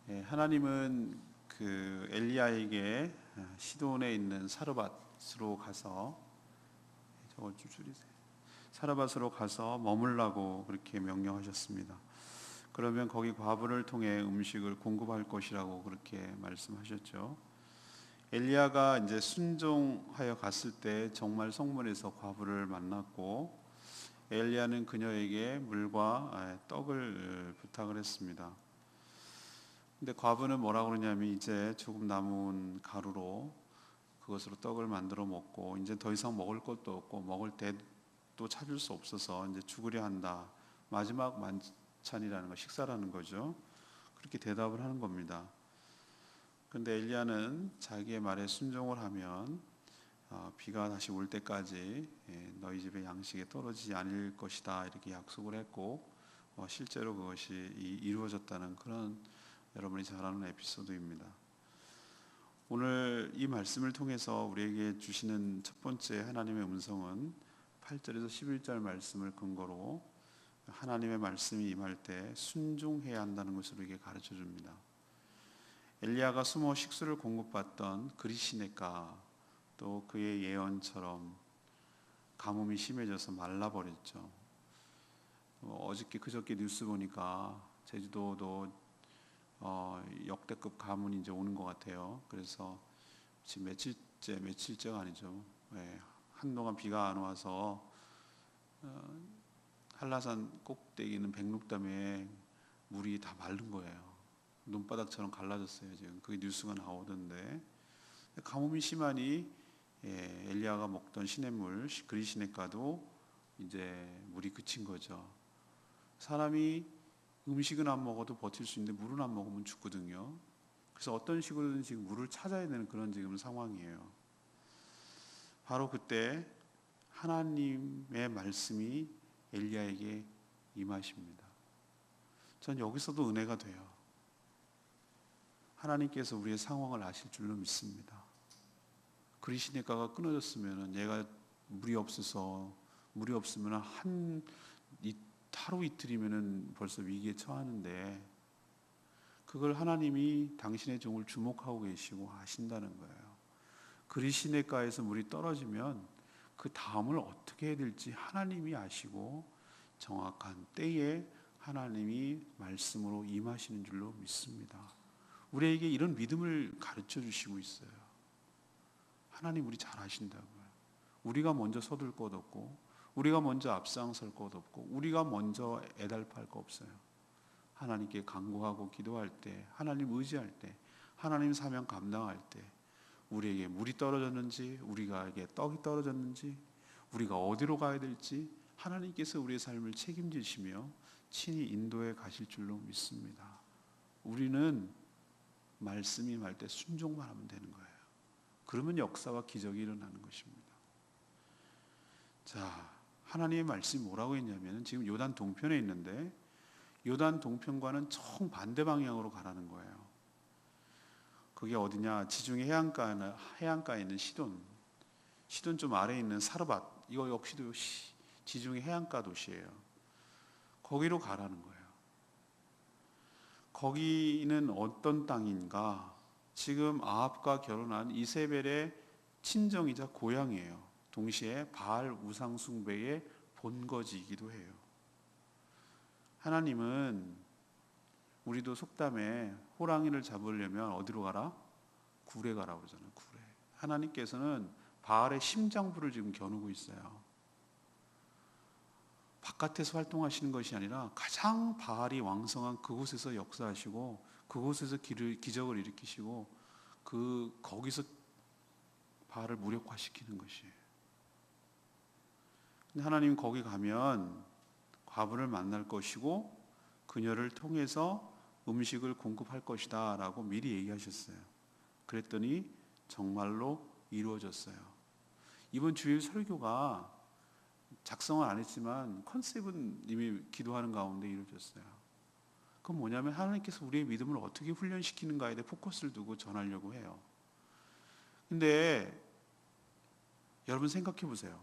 하나님은 그 엘리야에게 시돈에 있는 사르밧으로 가서 저걸 좀 줄이세요. 사르밧으로 가서 머물라고 그렇게 명령하셨습니다. 그러면 거기 과부를 통해 음식을 공급할 것이라고 그렇게 말씀하셨죠. 엘리야가 이제 순종하여 갔을 때 정말 성문에서 과부를 만났고 엘리야는 그녀에게 물과 떡을 부탁을 했습니다. 근데 과부는 뭐라고 그러냐면 이제 조금 남은 가루로 그것으로 떡을 만들어 먹고 이제 더 이상 먹을 것도 없고 먹을 때도 찾을 수 없어서 이제 죽으려 한다. 마지막 만찬이라는 거, 식사라는 거죠. 그렇게 대답을 하는 겁니다. 그런데 엘리야는 자기의 말에 순종을 하면 비가 다시 올 때까지 너희 집에 양식이 떨어지지 않을 것이다 이렇게 약속을 했고 실제로 그것이 이루어졌다는 그런 여러분이 잘 아는 에피소드입니다. 오늘 이 말씀을 통해서 우리에게 주시는 첫 번째 하나님의 음성은 8절에서 11절 말씀을 근거로 하나님의 말씀이 임할 때 순종해야 한다는 것을 우리에게 가르쳐 줍니다. 엘리야가 숨어 식수를 공급받던 그리시네가 또 그의 예언처럼 가뭄이 심해져서 말라버렸죠. 어저께 그저께 뉴스 보니까 제주도도 역대급 가뭄이 이제 오는 것 같아요. 그래서 지금 며칠째가 아니죠. 한동안 비가 안 와서 한라산 꼭대기 있는 백록담에 물이 다 마른 거예요. 눈바닥처럼 갈라졌어요. 지금 그게 뉴스가 나오던데 가뭄이 심하니 엘리야가 먹던 시냇물 그리시네가도 이제 물이 그친 거죠. 사람이 음식은 안 먹어도 버틸 수 있는데 물은 안 먹으면 죽거든요. 그래서 어떤 식으로든 지금 물을 찾아야 되는 그런 지금 상황이에요. 바로 그때 하나님의 말씀이 엘리야에게 임하십니다. 전 여기서도 은혜가 돼요. 하나님께서 우리의 상황을 아실 줄로 믿습니다. 그리시네가가 끊어졌으면 얘가 물이 없으면 하루 이틀이면 벌써 위기에 처하는데 그걸 하나님이 당신의 종을 주목하고 계시고 아신다는 거예요. 그리시네가에서 물이 떨어지면 그 다음을 어떻게 해야 될지 하나님이 아시고 정확한 때에 하나님이 말씀으로 임하시는 줄로 믿습니다. 우리에게 이런 믿음을 가르쳐 주시고 있어요. 하나님 우리 잘 아신다고요. 우리가 먼저 서둘 것 없고 우리가 먼저 앞장설 것 없고 우리가 먼저 애달팔 거 없어요. 하나님께 간구하고 기도할 때, 하나님 의지할 때, 하나님 사명 감당할 때 우리에게 물이 떨어졌는지 우리가에게 떡이 떨어졌는지 우리가 어디로 가야 될지 하나님께서 우리의 삶을 책임지시며 친히 인도해 가실 줄로 믿습니다. 우리는 말씀이 임할 때 순종만 하면 되는 거예요. 그러면 역사와 기적이 일어나는 것입니다. 자, 하나님의 말씀이 뭐라고 했냐면 지금 요단 동편에 있는데 요단 동편과는 정반대 방향으로 가라는 거예요. 그게 어디냐? 지중해 해안가에 있는 시돈 좀 아래에 있는 사르밧, 이거 역시도 지중해 해안가 도시예요. 거기로 가라는 거예요. 거기는 어떤 땅인가? 지금 아합과 결혼한 이세벨의 친정이자 고향이에요. 동시에 바알 우상 숭배의 본거지이기도 해요. 하나님은 우리도 속담에 호랑이를 잡으려면 어디로 가라? 굴에 가라고 그러잖아요. 굴에. 하나님께서는 바알의 심장부를 지금 겨누고 있어요. 바깥에서 활동하시는 것이 아니라 가장 바알이 왕성한 그곳에서 역사하시고 그곳에서 기적을 일으키시고 거기서 바알을 무력화시키는 것이에요. 근데 하나님 거기 가면 과부를 만날 것이고 그녀를 통해서 음식을 공급할 것이다 라고 미리 얘기하셨어요. 그랬더니 정말로 이루어졌어요. 이번 주일 설교가 작성을 안 했지만 컨셉은 이미 기도하는 가운데 이루어졌어요. 그건 뭐냐면 하나님께서 우리의 믿음을 어떻게 훈련시키는가에 대해 포커스를 두고 전하려고 해요. 근데 여러분 생각해 보세요.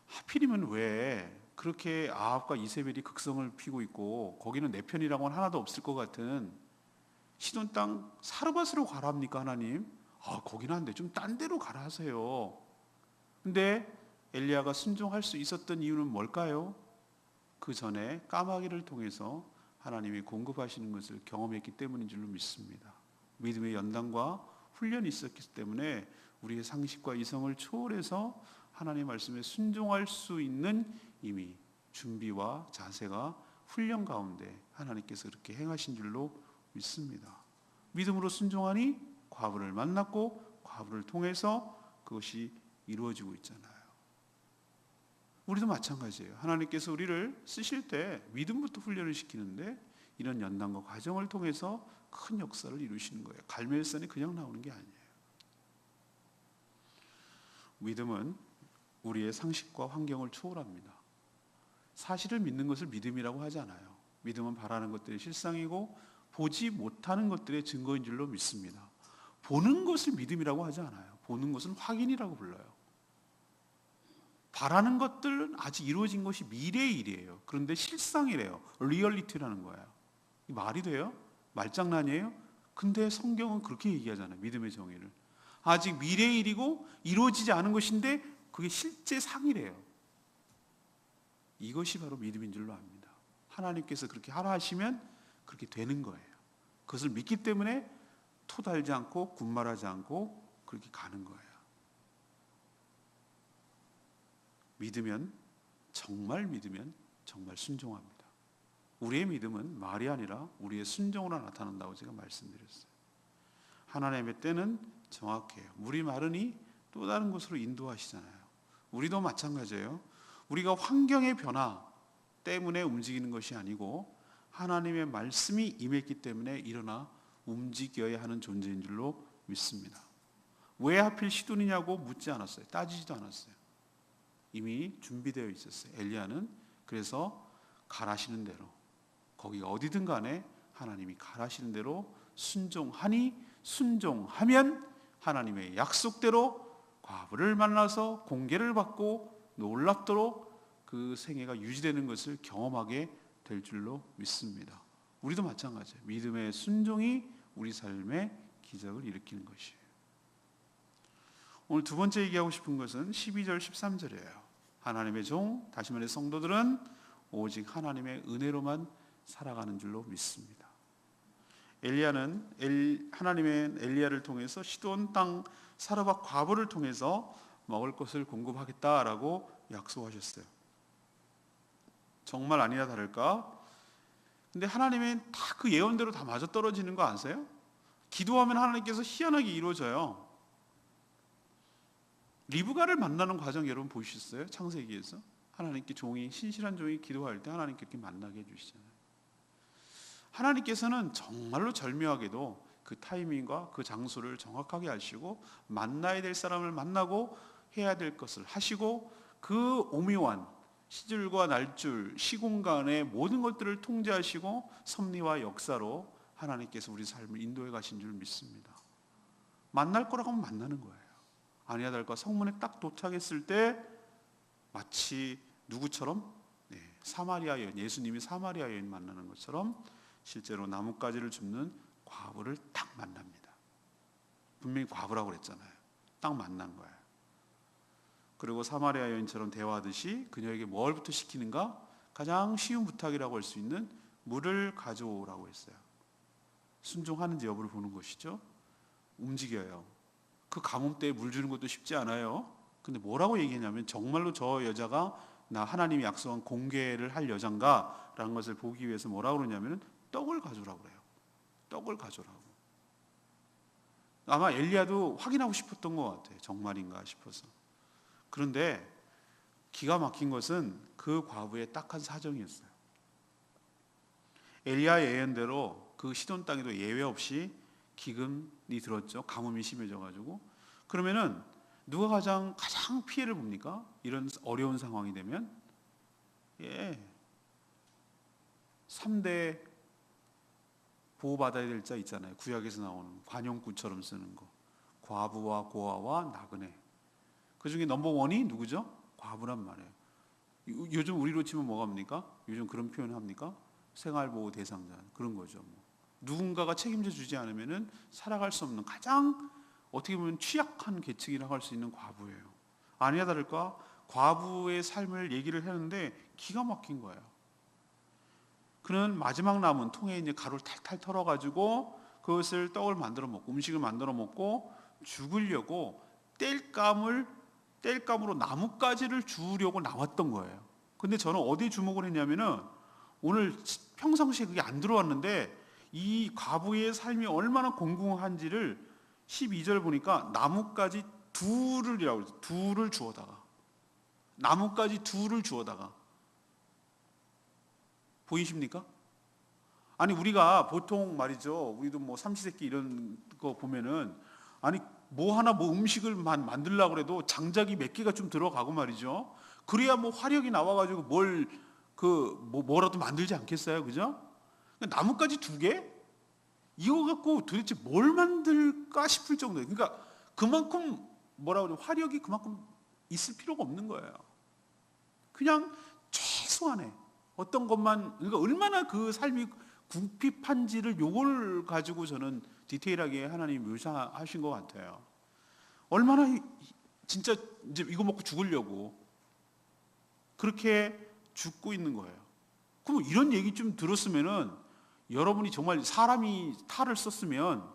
하필이면 왜 그렇게 아합과 이세벨이 극성을 피고 있고 거기는 내 편이라고는 하나도 없을 것 같은 시돈 땅 사르밧으로 가라 합니까 하나님? 거기는 안 돼. 좀 딴 데로 가라 하세요. 근데 엘리야가 순종할 수 있었던 이유는 뭘까요? 그 전에 까마귀를 통해서 하나님이 공급하시는 것을 경험했기 때문인 줄로 믿습니다. 믿음의 연단과 훈련이 있었기 때문에 우리의 상식과 이성을 초월해서 하나님 말씀에 순종할 수 있는 이미 준비와 자세가 훈련 가운데 하나님께서 그렇게 행하신 줄로 믿습니다. 믿음으로 순종하니 과부를 만났고 과부를 통해서 그것이 이루어지고 있잖아요. 우리도 마찬가지예요. 하나님께서 우리를 쓰실 때 믿음부터 훈련을 시키는데 이런 연단과 과정을 통해서 큰 역사를 이루시는 거예요. 갈멜산이 그냥 나오는 게 아니에요. 믿음은 우리의 상식과 환경을 초월합니다. 사실을 믿는 것을 믿음이라고 하지 않아요. 믿음은 바라는 것들의 실상이고 보지 못하는 것들의 증거인 줄로 믿습니다. 보는 것을 믿음이라고 하지 않아요. 보는 것은 확인이라고 불러요. 바라는 것들은 아직 이루어진 것이 미래의 일이에요. 그런데 실상이래요. 리얼리티라는 거예요. 말이 돼요? 말장난이에요? 근데 성경은 그렇게 얘기하잖아요. 믿음의 정의를. 아직 미래의 일이고 이루어지지 않은 것인데 그게 실제 상이래요. 이것이 바로 믿음인 줄로 압니다. 하나님께서 그렇게 하라 하시면 그렇게 되는 거예요. 그것을 믿기 때문에 토달지 않고 군말하지 않고 그렇게 가는 거예요. 믿으면 정말 순종합니다. 우리의 믿음은 말이 아니라 우리의 순종으로 나타난다고 제가 말씀드렸어요. 하나님의 때는 정확해요. 물이 마르니 또 다른 곳으로 인도하시잖아요. 우리도 마찬가지예요. 우리가 환경의 변화 때문에 움직이는 것이 아니고 하나님의 말씀이 임했기 때문에 일어나 움직여야 하는 존재인 줄로 믿습니다. 왜 하필 시돈이냐고 묻지 않았어요. 따지지도 않았어요. 이미 준비되어 있었어요. 엘리야는 그래서 가라시는 대로 거기가 어디든 간에 하나님이 가라시는 대로 순종하니 순종하면 하나님의 약속대로 과부를 만나서 공개를 받고 놀랍도록 그 생애가 유지되는 것을 경험하게 될 줄로 믿습니다. 우리도 마찬가지예요. 믿음의 순종이 우리 삶의 기적을 일으키는 것이에요. 오늘 두 번째 얘기하고 싶은 것은 12절 13절이에요. 하나님의 종, 다시 말해 성도들은 오직 하나님의 은혜로만 살아가는 줄로 믿습니다. 하나님의 엘리야를 통해서 시돈 땅 사르밧 과부를 통해서 먹을 것을 공급하겠다라고 약속하셨어요. 정말 아니나 다를까? 근데 하나님은 다 그 예언대로 다 맞아떨어지는 거 아세요? 기도하면 하나님께서 희한하게 이루어져요. 리브가를 만나는 과정 여러분 보셨어요? 창세기에서 하나님께 신실한 종이 기도할 때 하나님께 이렇게 만나게 해주시잖아요. 하나님께서는 정말로 절묘하게도 그 타이밍과 그 장소를 정확하게 아시고 만나야 될 사람을 만나고 해야 될 것을 하시고 그 오묘한 시줄과 날줄, 시공간의 모든 것들을 통제하시고 섭리와 역사로 하나님께서 우리 삶을 인도해 가신 줄 믿습니다. 만날 거라고 하면 만나는 거예요. 아니야 다를까 성문에 딱 도착했을 때 마치 누구처럼 사마리아 여인, 예수님이 사마리아 여인 만나는 것처럼 실제로 나뭇가지를 줍는 과부를 딱 만납니다. 분명히 과부라고 그랬잖아요. 딱 만난 거예요. 그리고 사마리아 여인처럼 대화하듯이 그녀에게 뭘부터 시키는가? 가장 쉬운 부탁이라고 할 수 있는 물을 가져오라고 했어요. 순종하는지 여부를 보는 것이죠. 움직여요. 그 가뭄때에 물 주는 것도 쉽지 않아요. 근데 뭐라고 얘기했냐면 정말로 저 여자가 나 하나님이 약속한 공개를 할 여잔가? 라는 것을 보기 위해서 뭐라고 그러냐면 떡을 가져오라고 그래요. 떡을 가져오라고. 아마 엘리야도 확인하고 싶었던 것 같아요. 정말인가 싶어서. 그런데 기가 막힌 것은 그 과부의 딱한 사정이었어요. 엘리야의 예언대로 그 시돈 땅에도 예외 없이 기근이 들었죠. 가뭄이 심해져가지고. 그러면은 누가 가장 피해를 봅니까? 이런 어려운 상황이 되면 3대 보호받아야 될 자 있잖아요. 구약에서 나오는 관용구처럼 쓰는 거. 과부와 고아와 나그네. 그 중에 넘버원이 누구죠? 과부란 말이에요. 요즘 우리로 치면 뭐가 합니까? 요즘 그런 표현 합니까? 생활보호 대상자 그런 거죠. 누군가가 책임져 주지 않으면은 살아갈 수 없는 가장 어떻게 보면 취약한 계층이라고 할 수 있는 과부예요. 아니나 다를까 과부의 삶을 얘기를 하는데 기가 막힌 거예요. 그는 마지막 남은 통에 이제 가루를 탈탈 털어가지고 그것을 떡을 만들어 먹고 음식을 만들어 먹고 죽으려고 땔감으로 나뭇가지를 주우려고 나왔던 거예요. 근데 저는 어디에 주목을 했냐면은 오늘 평상시에 그게 안 들어왔는데 이 과부의 삶이 얼마나 공공한지를 12절 보니까 나뭇가지 둘을이라고 그랬어요. 둘을 주워다가 나뭇가지 둘을 주워다가 보이십니까? 아니 우리가 보통 말이죠. 우리도 뭐 삼시세끼 이런 거 보면은 아니 뭐 하나 뭐 음식을 만들려고 그래도 장작이 몇 개가 좀 들어가고 말이죠. 그래야 뭐 화력이 나와가지고 뭐라도 만들지 않겠어요, 그죠? 나뭇가지 두 개? 이거 갖고 도대체 뭘 만들까 싶을 정도예요. 그러니까 그만큼 뭐라 그래 화력이 그만큼 있을 필요가 없는 거예요. 그냥 최소한의 어떤 것만 그러니까 얼마나 그 삶이 궁핍한지를 요걸 가지고 저는 디테일하게 하나님 묘사하신 것 같아요. 얼마나 진짜 이제 이거 먹고 죽으려고 그렇게 죽고 있는 거예요. 그럼 이런 얘기 좀 들었으면은 여러분이 정말 사람이 탈을 썼으면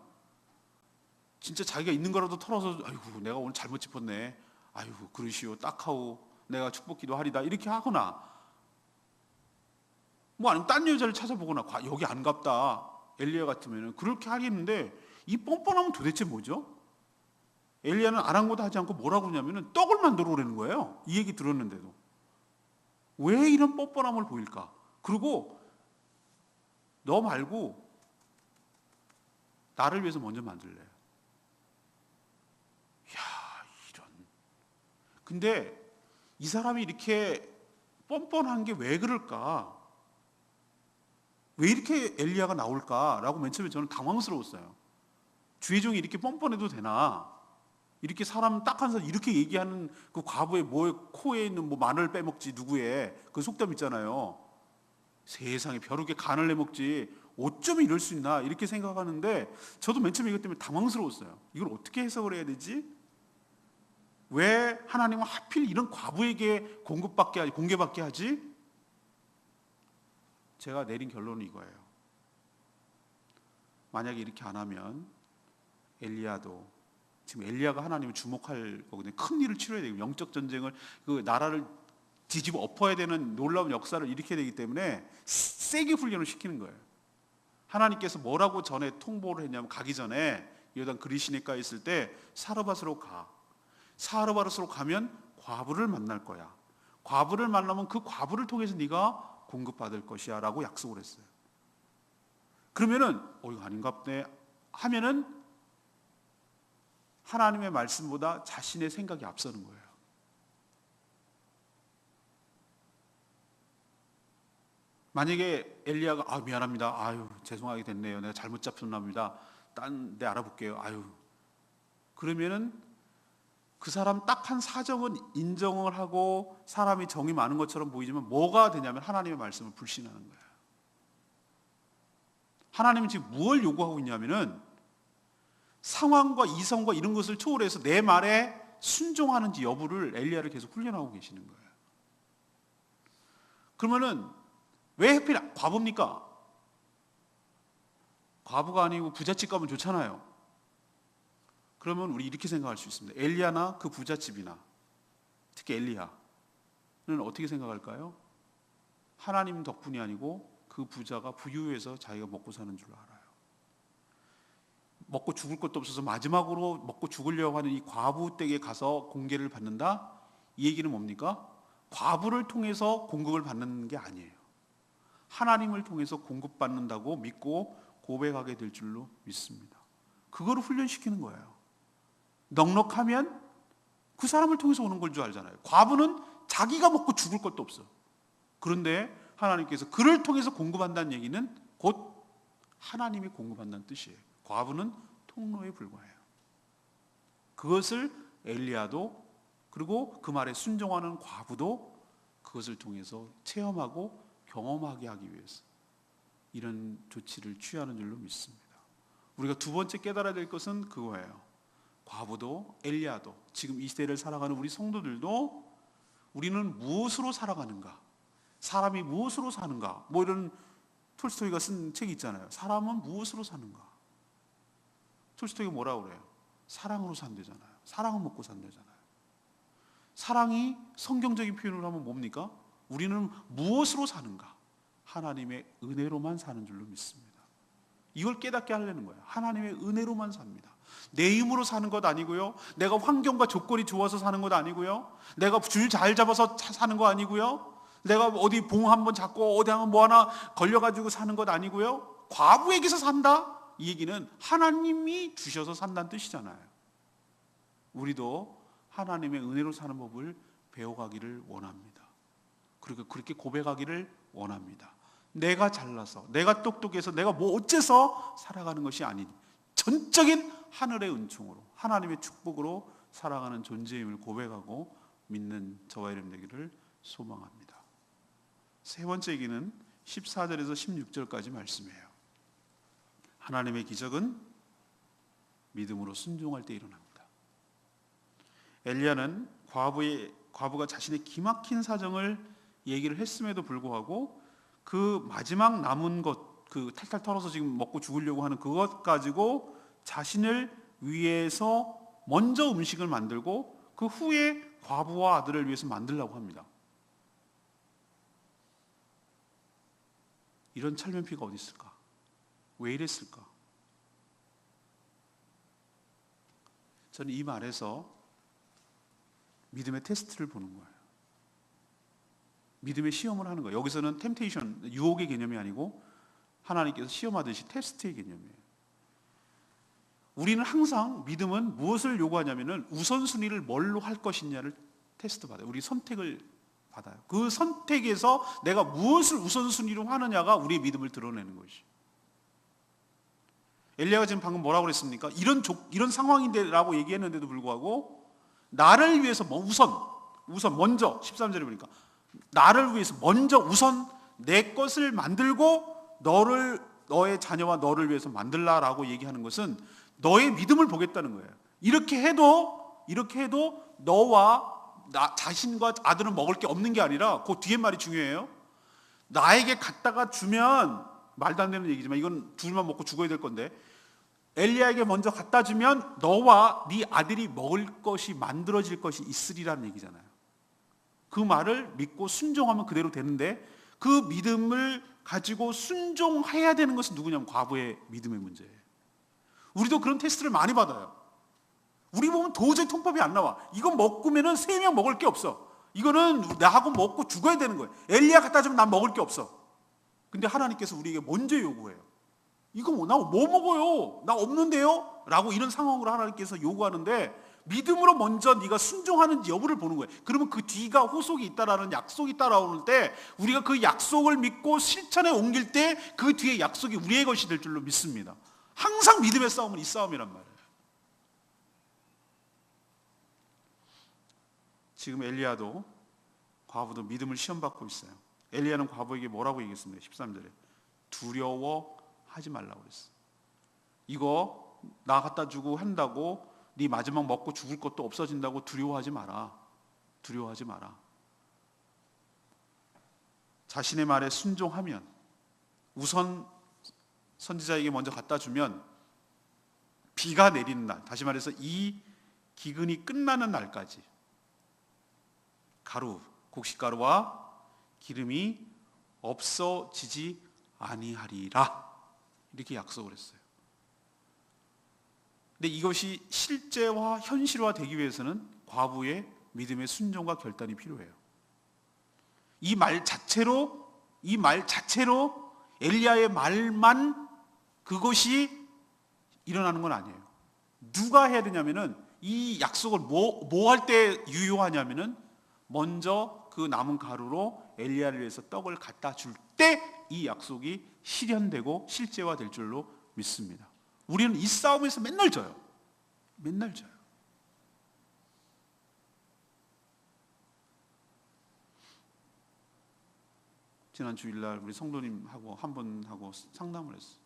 진짜 자기가 있는 거라도 털어서 아이고 내가 오늘 잘못 짚었네. 아이고 그러시오 딱하오 내가 축복기도 하리다 이렇게 하거나 뭐 아니면 딴 여자를 찾아보거나 여기 안 갑다 엘리야 같으면은 그렇게 하겠는데 이 뻔뻔함은 도대체 뭐죠? 엘리야는 아랑곳 하지 않고 뭐라고 하냐면은 떡을 만들어 오라는 거예요. 이 얘기 들었는데도 왜 이런 뻔뻔함을 보일까? 그리고 너 말고 나를 위해서 먼저 만들래. 이야 이런. 근데 이 사람이 이렇게 뻔뻔한 게 왜 그럴까? 왜 이렇게 엘리야가 나올까라고 맨 처음에 저는 당황스러웠어요. 주의 종이 이렇게 뻔뻔해도 되나? 이렇게 사람 딱 한 사람 이렇게 얘기하는 그 과부의 코에 있는 뭐 마늘 빼먹지 누구의 그 속담 있잖아요. 세상에 벼룩에 간을 내먹지 어쩜 이럴 수 있나 이렇게 생각하는데 저도 맨 처음에 이것 때문에 당황스러웠어요. 이걸 어떻게 해석을 해야 되지? 왜 하나님은 하필 이런 과부에게 공개받게 하지? 제가 내린 결론은 이거예요. 만약에 이렇게 안 하면 엘리야도 지금 엘리야가 하나님을 주목할 거거든요. 큰 일을 치러야 되고 영적 전쟁을 그 나라를 뒤집어 엎어야 되는 놀라운 역사를 일으켜야 되기 때문에 세게 훈련을 시키는 거예요. 하나님께서 뭐라고 전에 통보를 했냐면 가기 전에 요단 그리시네가에 있을 때 사르밧으로 가. 사르밧으로 가면 과부를 만날 거야. 과부를 만나면 그 과부를 통해서 네가 공급받을 것이야 라고 약속을 했어요. 그러면은 이거 아닌갑네 하면은 하나님의 말씀보다 자신의 생각이 앞서는 거예요. 만약에 엘리야가 미안합니다. 죄송하게 됐네요. 내가 잘못 잡혔납니다. 딴 데 알아볼게요. 그러면은 그 사람 딱 한 사정은 인정을 하고 사람이 정이 많은 것처럼 보이지만 뭐가 되냐면 하나님의 말씀을 불신하는 거예요. 하나님은 지금 무엇을 요구하고 있냐면은 상황과 이성과 이런 것을 초월해서 내 말에 순종하는지 여부를 엘리야를 계속 훈련하고 계시는 거예요. 그러면은 왜 하필 과부입니까? 과부가 아니고 부잣집 가면 좋잖아요. 그러면 우리 이렇게 생각할 수 있습니다. 엘리야나 그 부잣집이나 특히 엘리야는 어떻게 생각할까요? 하나님 덕분이 아니고 그 부자가 부유해서 자기가 먹고 사는 줄 알아요. 먹고 죽을 것도 없어서 마지막으로 먹고 죽으려고 하는 이 과부 댁에 가서 공개를 받는다? 이 얘기는 뭡니까? 과부를 통해서 공급을 받는 게 아니에요. 하나님을 통해서 공급받는다고 믿고 고백하게 될 줄로 믿습니다. 그거를 훈련시키는 거예요. 넉넉하면 그 사람을 통해서 오는 걸 줄 알잖아요. 과부는 자기가 먹고 죽을 것도 없어. 그런데 하나님께서 그를 통해서 공급한다는 얘기는 곧 하나님이 공급한다는 뜻이에요. 과부는 통로에 불과해요. 그것을 엘리야도 그리고 그 말에 순종하는 과부도 그것을 통해서 체험하고 경험하게 하기 위해서 이런 조치를 취하는 줄로 믿습니다. 우리가 두 번째 깨달아야 될 것은 그거예요. 과부도 엘리야도 지금 이 시대를 살아가는 우리 성도들도 우리는 무엇으로 살아가는가? 사람이 무엇으로 사는가? 뭐 이런 톨스토이가 쓴 책이 있잖아요. 사람은 무엇으로 사는가? 톨스토이가 뭐라고 그래요? 사랑으로 산대잖아요. 사랑을 먹고 산대잖아요. 사랑이 성경적인 표현으로 하면 뭡니까? 우리는 무엇으로 사는가? 하나님의 은혜로만 사는 줄로 믿습니다. 이걸 깨닫게 하려는 거예요. 하나님의 은혜로만 삽니다. 내 힘으로 사는 것 아니고요. 내가 환경과 조건이 좋아서 사는 것 아니고요. 내가 줄 잘 잡아서 사는 거 아니고요. 내가 어디 봉 한번 잡고 어디 한번 뭐 하나 걸려가지고 사는 것 아니고요. 과부에게서 산다? 이 얘기는 하나님이 주셔서 산다는 뜻이잖아요. 우리도 하나님의 은혜로 사는 법을 배워가기를 원합니다. 그리고 그렇게 고백하기를 원합니다. 내가 잘나서, 내가 똑똑해서, 내가 뭐 어째서 살아가는 것이 아닌 전적인 하늘의 은총으로, 하나님의 축복으로 살아가는 존재임을 고백하고 믿는 저와 여러분 되기를 소망합니다. 세 번째 얘기는 14절에서 16절까지 말씀이에요. 하나님의 기적은 믿음으로 순종할 때 일어납니다. 엘리야는 과부가 자신의 기막힌 사정을 얘기를 했음에도 불구하고 그 마지막 남은 것, 그 탈탈 털어서 지금 먹고 죽으려고 하는 그것 가지고 자신을 위해서 먼저 음식을 만들고 그 후에 과부와 아들을 위해서 만들려고 합니다. 이런 철면피가 어디 있을까? 왜 이랬을까? 저는 이 말에서 믿음의 테스트를 보는 거예요. 믿음의 시험을 하는 거예요. 여기서는 템테이션, 유혹의 개념이 아니고 하나님께서 시험하듯이 테스트의 개념이에요. 우리는 항상 믿음은 무엇을 요구하냐면은 우선순위를 뭘로 할 것이냐를 테스트 받아요. 우리 선택을 받아요. 그 선택에서 내가 무엇을 우선순위로 하느냐가 우리의 믿음을 드러내는 것이죠. 엘리야가 지금 방금 뭐라고 그랬습니까? 이런 상황인데라고 얘기했는데도 불구하고 나를 위해서 우선 먼저 13절에 보니까 나를 위해서 먼저 우선 내 것을 만들고 너의 자녀와 너를 위해서 만들라라고 얘기하는 것은 너의 믿음을 보겠다는 거예요. 이렇게 해도 너와 나 자신과 아들은 먹을 게 없는 게 아니라 그 뒤에 말이 중요해요. 나에게 갖다가 주면 말도 안 되는 얘기지만 이건 둘만 먹고 죽어야 될 건데 엘리야에게 먼저 갖다 주면 너와 네 아들이 먹을 것이 만들어질 것이 있으리라는 얘기잖아요. 그 말을 믿고 순종하면 그대로 되는데 그 믿음을 가지고 순종해야 되는 것은 누구냐면 과부의 믿음의 문제예요. 우리도 그런 테스트를 많이 받아요. 우리 보면 도저히 통밥이 안 나와. 이거 먹으면은 3명 먹을 게 없어. 이거는 나하고 먹고 죽어야 되는 거예요. 엘리야 갖다 주면 난 먹을 게 없어. 근데 하나님께서 우리에게 먼저 요구해요. 이거 나 뭐 먹어요? 나 없는데요? 라고 이런 상황으로 하나님께서 요구하는데 믿음으로 먼저 네가 순종하는지 여부를 보는 거예요. 그러면 그 뒤가 후속이 있다라는 약속이 따라오는 때 우리가 그 약속을 믿고 실천에 옮길 때 그 뒤에 약속이 우리의 것이 될 줄로 믿습니다. 항상 믿음의 싸움은 이 싸움이란 말이에요. 지금 엘리야도 과부도 믿음을 시험받고 있어요. 엘리야는 과부에게 뭐라고 얘기했습니까? 13절에 두려워하지 말라고 그랬어요. 이거 나 갖다 주고 한다고 네 마지막 먹고 죽을 것도 없어진다고 두려워하지 마라. 두려워하지 마라. 자신의 말에 순종하면 우선 선지자에게 먼저 갖다 주면 비가 내리는 날, 다시 말해서 이 기근이 끝나는 날까지 곡식가루와 기름이 없어지지 아니하리라 이렇게 약속을 했어요. 근데 이것이 실제와 현실화 되기 위해서는 과부의 믿음의 순종과 결단이 필요해요. 이 말 자체로 엘리야의 말만 그것이 일어나는 건 아니에요. 누가 해야 되냐면은 이 약속을 뭐 할 때 유효하냐면은 먼저 그 남은 가루로 엘리야를 위해서 떡을 갖다 줄 때 이 약속이 실현되고 실제화될 줄로 믿습니다. 우리는 이 싸움에서 맨날 져요. 맨날 져요. 지난 주일날 우리 성도님하고 한 분하고 상담을 했어요.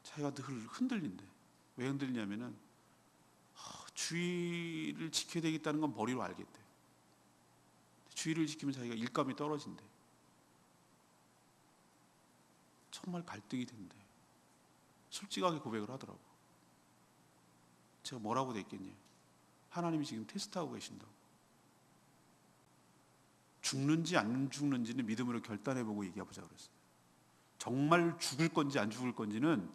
자기가 늘 흔들린대. 왜 흔들리냐면은 주의를 지켜야 되겠다는 건 머리로 알겠대. 주의를 지키면 자기가 일감이 떨어진대. 정말 갈등이 된대. 솔직하게 고백을 하더라고. 제가 뭐라고 됐겠냐. 하나님이 지금 테스트하고 계신다고. 죽는지 안 죽는지는 믿음으로 결단해보고 얘기해보자 그랬어요. 정말 죽을 건지 안 죽을 건지는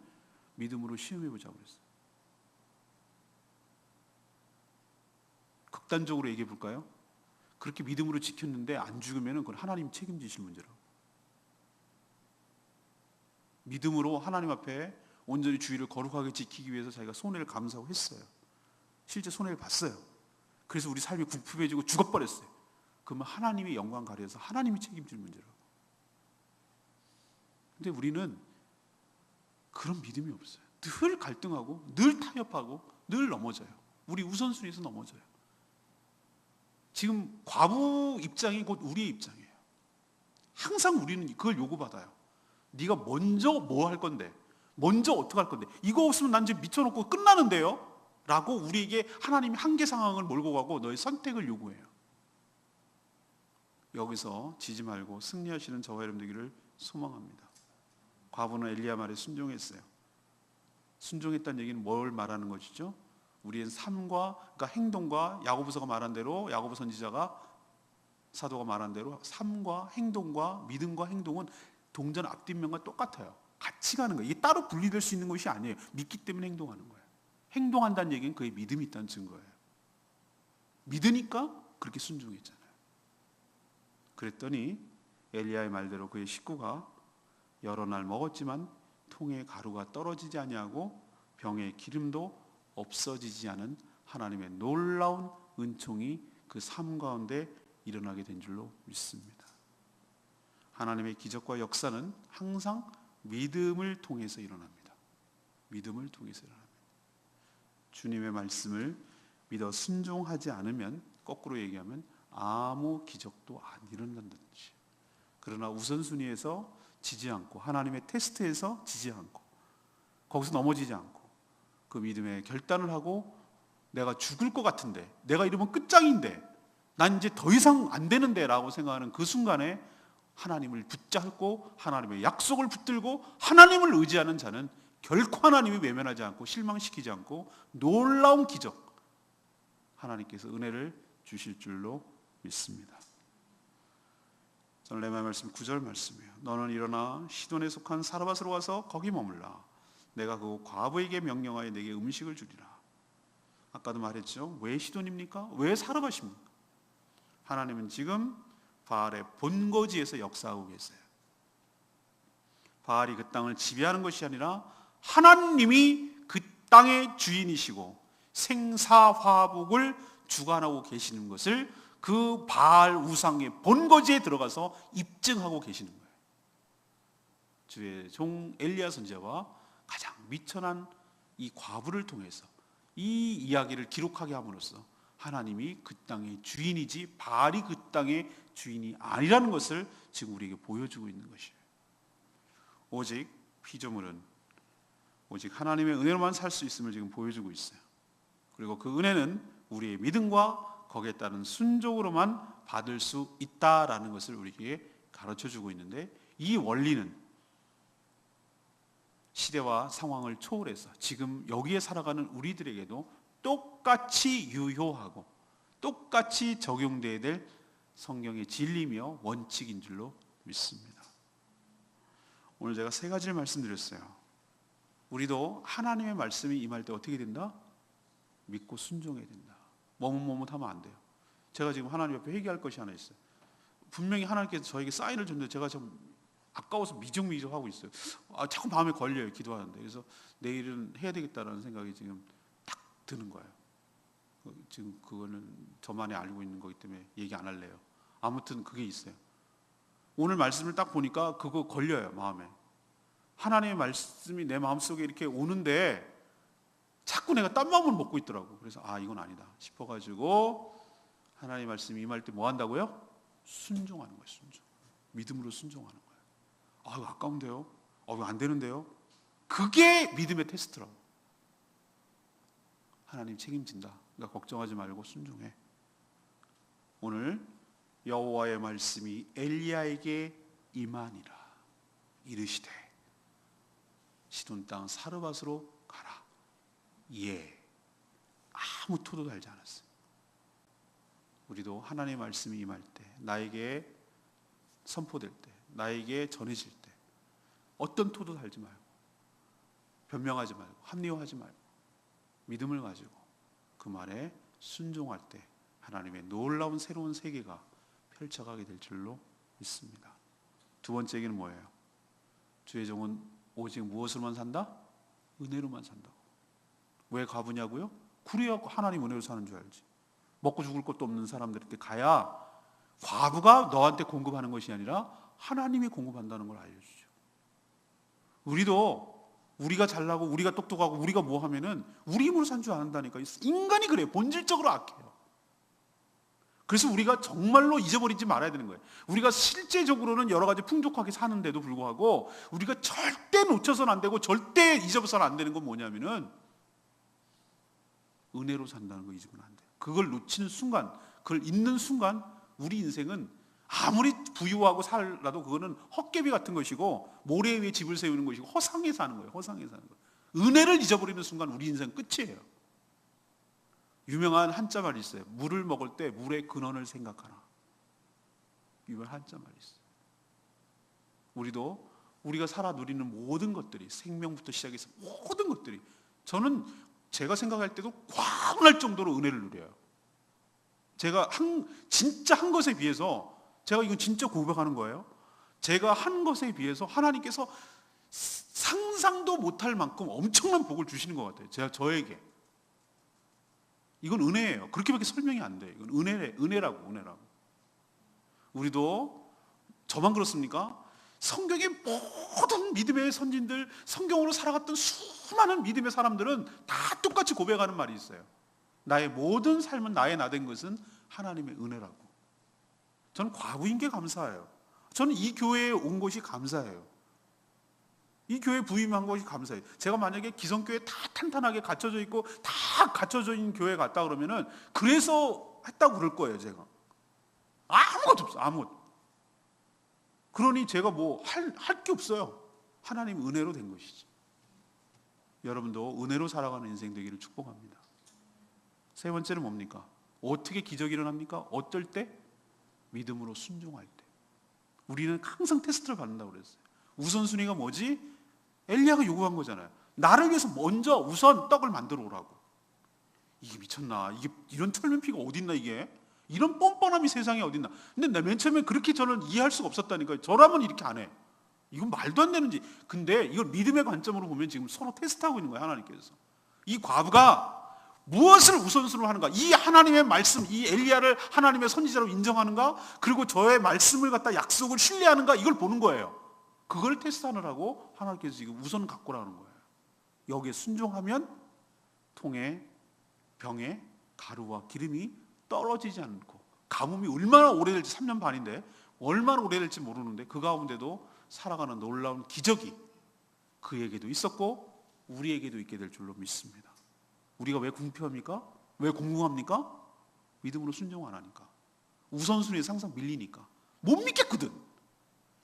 믿음으로 시험해보자고 그랬어요. 극단적으로 얘기해볼까요? 그렇게 믿음으로 지켰는데 안 죽으면 그건 하나님 책임지실 문제라고. 믿음으로 하나님 앞에 온전히 주의를 거룩하게 지키기 위해서 자기가 손해를 감수하고 했어요. 실제 손해를 봤어요. 그래서 우리 삶이 궁핍해지고 죽어버렸어요. 그러면 하나님의 영광 가려서 하나님이 책임질 문제라고. 근데 우리는 그런 믿음이 없어요. 늘 갈등하고 늘 타협하고 늘 넘어져요. 우리 우선순위에서 넘어져요. 지금 과부 입장이 곧 우리의 입장이에요. 항상 우리는 그걸 요구받아요. 네가 먼저 뭐 할 건데, 먼저 어떻게 할 건데, 이거 없으면 난 지금 미쳐놓고 끝나는데요? 라고 우리에게 하나님이 한계 상황을 몰고 가고 너의 선택을 요구해요. 여기서 지지 말고 승리하시는 저와 여러분 되기를 소망합니다. 과부는 엘리야 말에 순종했어요. 순종했다는 얘기는 뭘 말하는 것이죠? 우리의 삶과, 그러니까 행동과 야고보서가 말한 대로, 야고보 선지자가 사도가 말한 대로 삶과 행동과 믿음과 행동은 동전 앞뒷면과 똑같아요. 같이 가는 거예요. 이게 따로 분리될 수 있는 것이 아니에요. 믿기 때문에 행동하는 거예요. 행동한다는 얘기는 그의 믿음이 있다는 증거예요. 믿으니까 그렇게 순종했잖아요. 그랬더니 엘리야의 말대로 그의 식구가 여러 날 먹었지만 통에 가루가 떨어지지 아니하고 병에 기름도 없어지지 않은 하나님의 놀라운 은총이 그 삶 가운데 일어나게 된 줄로 믿습니다. 하나님의 기적과 역사는 항상 믿음을 통해서 일어납니다. 믿음을 통해서 일어납니다. 주님의 말씀을 믿어 순종하지 않으면, 거꾸로 얘기하면 아무 기적도 안 일어난다는 뜻이에요. 그러나 우선순위에서 지지 않고, 하나님의 테스트에서 지지 않고, 거기서 넘어지지 않고 그 믿음의 결단을 하고, 내가 죽을 것 같은데, 내가 이러면 끝장인데, 난 이제 더 이상 안 되는데 라고 생각하는 그 순간에 하나님을 붙잡고 하나님의 약속을 붙들고 하나님을 의지하는 자는 결코 하나님이 외면하지 않고 실망시키지 않고 놀라운 기적, 하나님께서 은혜를 주실 줄로 믿습니다. 저는 레마의 말씀 9절 말씀이에요. 너는 일어나 시돈에 속한 사르밧으로 와서 거기 머물라. 내가 그 과부에게 명령하여 내게 음식을 주리라. 아까도 말했죠. 왜 시돈입니까? 왜 사르밧입니까? 하나님은 지금 바알의 본거지에서 역사하고 계세요. 바알이 그 땅을 지배하는 것이 아니라 하나님이 그 땅의 주인이시고 생사화복을 주관하고 계시는 것을 그 바알 우상의 본거지에 들어가서 입증하고 계시는 거예요. 주의 종 엘리야 선지자와 가장 미천한 이 과부를 통해서 이 이야기를 기록하게 함으로써 하나님이 그 땅의 주인이지 바알이 그 땅의 주인이 아니라는 것을 지금 우리에게 보여주고 있는 것이에요. 오직 피조물은 오직 하나님의 은혜로만 살 수 있음을 지금 보여주고 있어요. 그리고 그 은혜는 우리의 믿음과 거기에 따른 순종으로만 받을 수 있다라는 것을 우리에게 가르쳐주고 있는데, 이 원리는 시대와 상황을 초월해서 지금 여기에 살아가는 우리들에게도 똑같이 유효하고 똑같이 적용되어야 될 성경의 진리며 원칙인 줄로 믿습니다. 오늘 제가 세 가지를 말씀드렸어요. 우리도 하나님의 말씀이 임할 때 어떻게 된다? 믿고 순종해야 된다. 머뭇머뭇하면 안 돼요. 제가 지금 하나님 앞에 회개할 것이 하나 있어요. 분명히 하나님께서 저에게 사인을 줬는데 제가 좀 아까워서 미적미적하고 있어요. 자꾸 마음에 걸려요, 기도하는데. 그래서 내일은 해야 되겠다라는 생각이 지금 딱 드는 거예요. 지금 그거는 저만이 알고 있는 거기 때문에 얘기 안 할래요. 아무튼 그게 있어요. 오늘 말씀을 딱 보니까 그거 걸려요, 마음에. 하나님의 말씀이 내 마음속에 이렇게 오는데 자꾸 내가 딴 마음을 먹고 있더라고. 그래서 이건 아니다 싶어가지고 하나님 말씀이 임할 때 뭐 한다고요? 순종하는 거예요. 순종. 믿음으로 순종하는 거예요. 이거 아까운데요? 이거 안 되는데요? 그게 믿음의 테스트라고. 하나님 책임진다. 그러니까 걱정하지 말고 순종해. 오늘 여호와의 말씀이 엘리야에게 임하니라. 이르시되 시돈 땅 사르밧으로 가라. 아무 토도 달지 않았어요. 우리도 하나님의 말씀이 임할 때, 나에게 선포될 때, 나에게 전해질 때 어떤 토도 달지 말고, 변명하지 말고, 합리화하지 말고, 믿음을 가지고 그 말에 순종할 때 하나님의 놀라운 새로운 세계가 펼쳐가게 될 줄로 믿습니다. 두 번째 얘기는 뭐예요? 주의 종은 오직 무엇으로만 산다? 은혜로만 산다고. 왜 과부냐고요? 그래야 하나님 은혜로 사는 줄 알지. 먹고 죽을 것도 없는 사람들한테 가야 과부가 너한테 공급하는 것이 아니라 하나님이 공급한다는 걸 알려주죠. 우리가 잘나고 우리가 똑똑하고 우리가 뭐 하면은 우리 힘으로 산 줄 안다니까. 인간이 그래요. 본질적으로 악해요. 그래서 우리가 정말로 잊어버리지 말아야 되는 거예요. 우리가 실제적으로는 여러 가지 풍족하게 사는데도 불구하고 우리가 절대 놓쳐서는 안 되고 절대 잊어서는 안 되는 건 뭐냐면은 은혜로 산다는 거 잊으면 안 돼요. 그걸 놓치는 순간, 그걸 잊는 순간 우리 인생은 아무리 부유하고 살아도 그거는 헛개비 같은 것이고 모래 위에 집을 세우는 것이고 허상에 사는 거예요. 허상에 사는 거예요. 은혜를 잊어버리는 순간 우리 인생 끝이에요. 유명한 한자 말이 있어요. 물을 먹을 때 물의 근원을 생각하라. 유명한 한자 말이 있어요. 우리가 살아 누리는 모든 것들이, 생명부터 시작해서 모든 것들이, 저는 제가 생각할 때도 과분할 정도로 은혜를 누려요. 제가 진짜 한 것에 비해서, 제가 이건 진짜 고백하는 거예요. 제가 한 것에 비해서 하나님께서 상상도 못할 만큼 엄청난 복을 주시는 것 같아요. 저에게. 이건 은혜예요. 그렇게밖에 설명이 안 돼요. 이건 은혜라고. 우리도 저만 그렇습니까? 성경의 모든 믿음의 선진들, 성경으로 살아갔던 수많은 믿음의 사람들은 다 똑같이 고백하는 말이 있어요. 나의 모든 삶은 나의 나된 것은 하나님의 은혜라고. 저는 과부인 게 감사해요. 저는 이 교회에 온 것이 감사해요. 이 교회에 부임한 것이 감사해요. 제가 만약에 기성교회 다 탄탄하게 갖춰져 있고 다 갖춰져 있는 교회에 갔다 그러면은 그래서 했다고 그럴 거예요. 제가 아무것도 없어요. 아무것도. 그러니 제가 뭐 할 게 없어요. 하나님 은혜로 된 것이지. 여러분도 은혜로 살아가는 인생 되기를 축복합니다. 세 번째는 뭡니까? 어떻게 기적이 일어납니까? 어떨 때? 믿음으로 순종할 때. 우리는 항상 테스트를 받는다고 그랬어요. 우선순위가 뭐지? 엘리야가 요구한 거잖아요. 나를 위해서 먼저 우선 떡을 만들어 오라고. 이게 미쳤나? 이게 이런 철면피가 어딨나 이게? 이런 뻔뻔함이 세상에 어딨나? 근데 맨 처음에 그렇게 저는 이해할 수가 없었다니까요. 저라면 이렇게 안 해. 이건 말도 안 되는지. 근데 이걸 믿음의 관점으로 보면 지금 서로 테스트하고 있는 거예요. 하나님께서. 이 과부가 무엇을 우선순위로 하는가? 이 하나님의 말씀, 이 엘리야를 하나님의 선지자로 인정하는가? 그리고 저의 말씀을 갖다 약속을 신뢰하는가? 이걸 보는 거예요. 그걸 테스트하느라고 하나님께서 지금 우선 갖고라는 거예요. 여기에 순종하면 통에 병에 가루와 기름이 떨어지지 않고, 가뭄이 얼마나 오래될지 3년 반인데 얼마나 오래될지 모르는데 그 가운데도 살아가는 놀라운 기적이 그에게도 있었고 우리에게도 있게 될 줄로 믿습니다. 우리가 왜 궁핍합니까? 왜 공공합니까? 믿음으로 순종 안 하니까. 우선순위에 항상 밀리니까. 못 믿겠거든.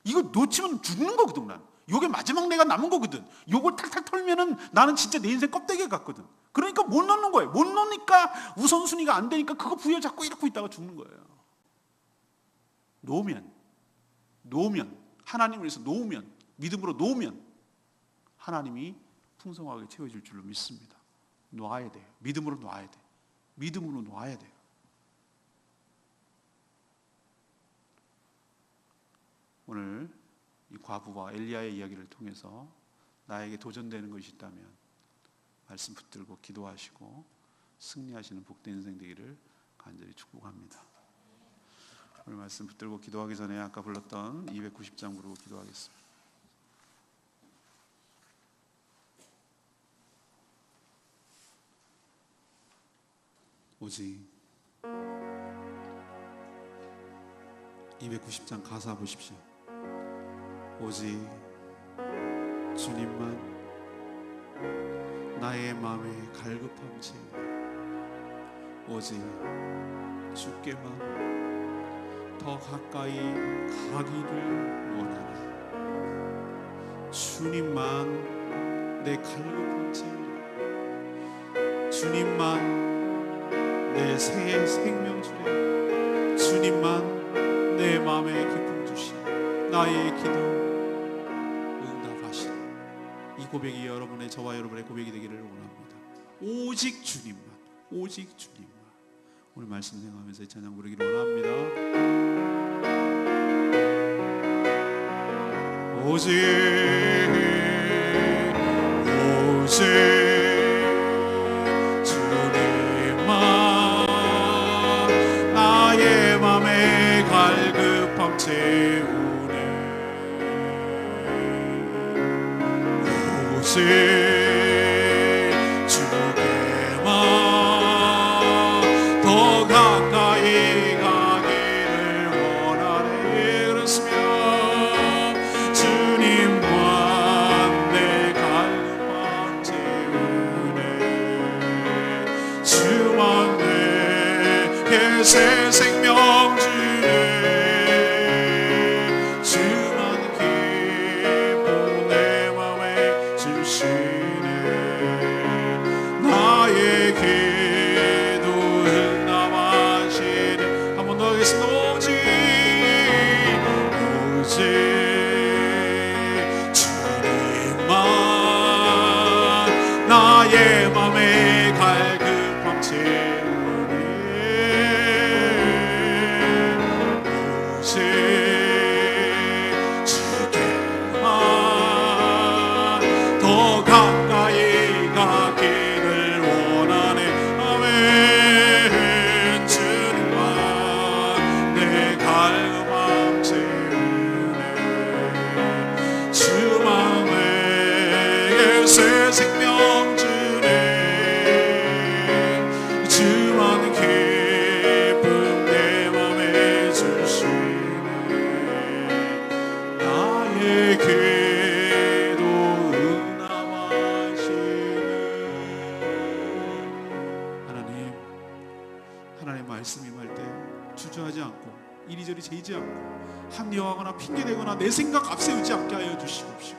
이거 놓치면 죽는 거거든. 난 요게 마지막 내가 남은 거거든. 요걸 탈탈 털면은 나는 진짜 내 인생 껍데기 같거든. 그러니까 못 넣는 거예요. 못 넣으니까 우선순위가 안 되니까 그거 부여잡고 이러고 있다가 죽는 거예요. 놓으면 하나님을 위해서 놓으면, 믿음으로 놓으면 하나님이 풍성하게 채워질 줄로 믿습니다. 놔야 돼요. 믿음으로 놔야 돼. 믿음으로 놔야 돼요. 오늘 이 과부와 엘리야의 이야기를 통해서 나에게 도전되는 것이 있다면 말씀 붙들고 기도하시고 승리하시는 복된 인생 되기를 간절히 축복합니다. 오늘 말씀 붙들고 기도하기 전에 아까 불렀던 290장 부르고 기도하겠습니다. 오직 290장 가사 보십시오. 오직 주님만 나의 마음에 갈급함 채우네. 오직 주께만 더 가까이 가기를 원하네. 주님만 내 갈급함 채우네. 주님만 내 새 생명 주네. 주님만 내 마음에 기쁨 주시네. 나의 기도 응답하시네. 이 고백이 여러분의, 저와 여러분의 고백이 되기를 원합니다. 오직 주님만, 오직 주님만. 오늘 말씀 생각하면서 이 찬양 부르기를 원합니다. 오직 주님만 나의 맘에 갈급함 채우네. 오직 주께만 더 가까이 가기를 원하네. 그렇으면 주님만 내 갈급함 채우네. 주만 내게 새 생명 주네. 주만 기쁨 내 맘에 주시네. 나의 기도 응답하시네. 한 번 더 하겠습니다. 오직 주님만 나의 맘에 갈급함 채우네. 오직 주께만 더 가까이 가기를 원하네. 아멘. 주님만 내 갈급함 채우네. 주만 내게 새 생명 주네. 주만 기쁨 내 맘에 주시네. 나의 기도 응답하시네. 하나님 말씀이 임할 때 주저하지 않고 이리저리 재지 않고 합리화하거나 핑계대거나 내 생각 앞세우지 않게 하여 주시옵시고,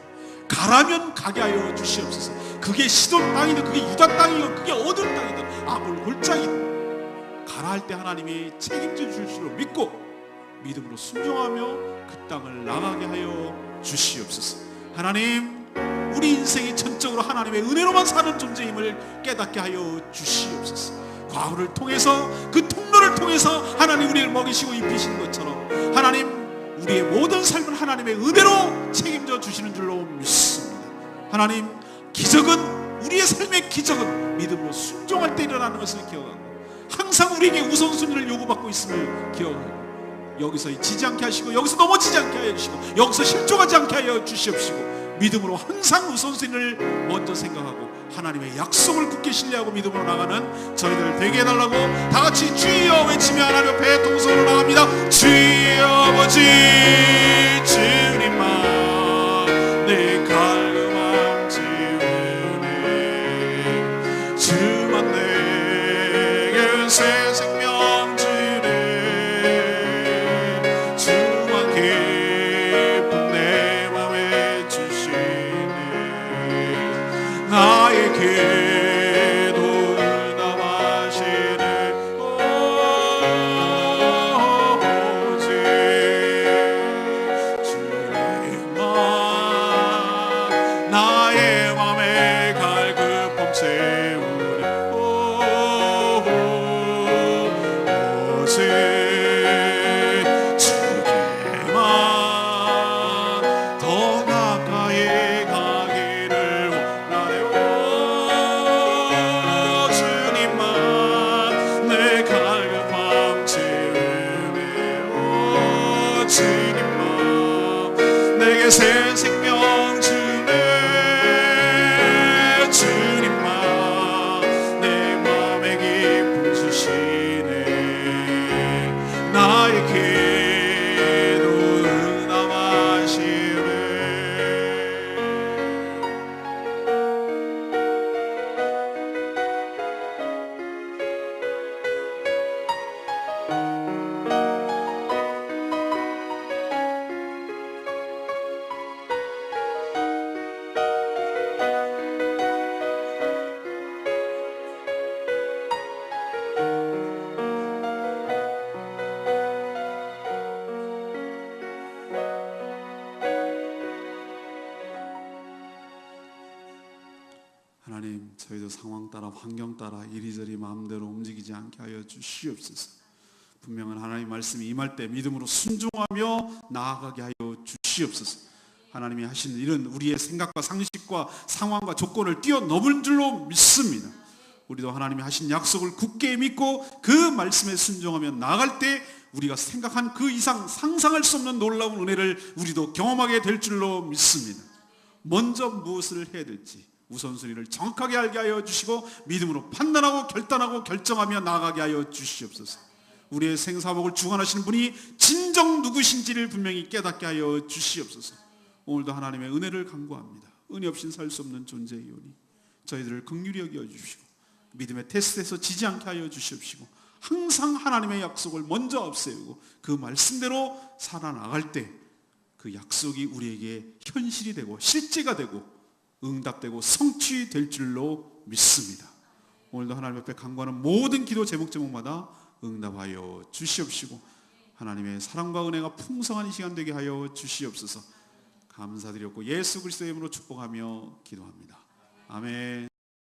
가라면 가게 하여 주시옵소서. 그게 시돈 땅이든 그게 유다 땅이든 그게 어떤 땅이든 아몰 골짜기든 가라 할 때 하나님이 책임져 주실 줄 믿고 믿음으로 순종하며 그 땅을 나가게 하여 주시옵소서. 하나님, 우리 인생이 전적으로 하나님의 은혜로만 사는 존재임을 깨닫게 하여 주시옵소서. 과거를 통해서 그 통로를 통해서 하나님 우리를 먹이시고 입히시는 것처럼 하나님 우리의 모든 삶을 하나님의 은혜로 책임져 주시는 줄로 믿습니다. 하나님, 기적은, 우리의 삶의 기적은 믿음으로 순종할 때 일어나는 것을 기억하고 항상 우리에게 우선순위를 요구받고 있음을 기억하고 여기서 지지 않게 하시고 여기서 넘어지지 않게 하여 주시고 여기서 실족하지 않게 하여 주시옵시고 믿음으로 항상 우선순위를 먼저 생각하고 하나님의 약속을 굳게 신뢰하고 믿음으로 나가는 저희들 되게 해달라고 다같이 주여 외치며 하나님 앞에 동성으로 나갑니다. 주여 아버지, 주님만 내 갈급함 채우네. 주만 내게 새 생명 주네. 주만 기쁨 내 맘에 주시네. 나의 기도 응답하시네. 오직 주님만 나의 맘에 갈급함 채우네. 오직 주께만 더 가까이 가기를 원하네. 하나님, 저희도 상황 따라 환경 따라 이리저리 마음대로 움직이지 않게 하여 주시옵소서. 분명한 하나님 말씀이 임할 때 믿음으로 순종하며 나아가게 하여 주시옵소서. 하나님이 하시는 일은 우리의 생각과 상식과 상황과 조건을 뛰어넘은 줄로 믿습니다. 우리도 하나님이 하신 약속을 굳게 믿고 그 말씀에 순종하며 나아갈 때 우리가 생각한 그 이상 상상할 수 없는 놀라운 은혜를 우리도 경험하게 될 줄로 믿습니다. 먼저 무엇을 해야 될지 우선순위를 정확하게 알게 하여 주시고 믿음으로 판단하고 결단하고 결정하며 나아가게 하여 주시옵소서. 우리의 생사복을 주관하시는 분이 진정 누구신지를 분명히 깨닫게 하여 주시옵소서. 오늘도 하나님의 은혜를 간구합니다. 은혜 없이는 살 수 없는 존재이오니 저희들을 긍휼히 여겨 주시고 믿음의 테스트에서 지지 않게 하여 주시옵시고 항상 하나님의 약속을 먼저 앞세우고 그 말씀대로 살아나갈 때 그 약속이 우리에게 현실이 되고 실제가 되고 응답되고 성취될 줄로 믿습니다. 오늘도 하나님 앞에 간구하는 모든 기도 제목마다 응답하여 주시옵시고 하나님의 사랑과 은혜가 풍성한 이 시간 되게 하여 주시옵소서. 감사드렸고 예수 그리스도의 이름으로 축복하며 기도합니다. 아멘.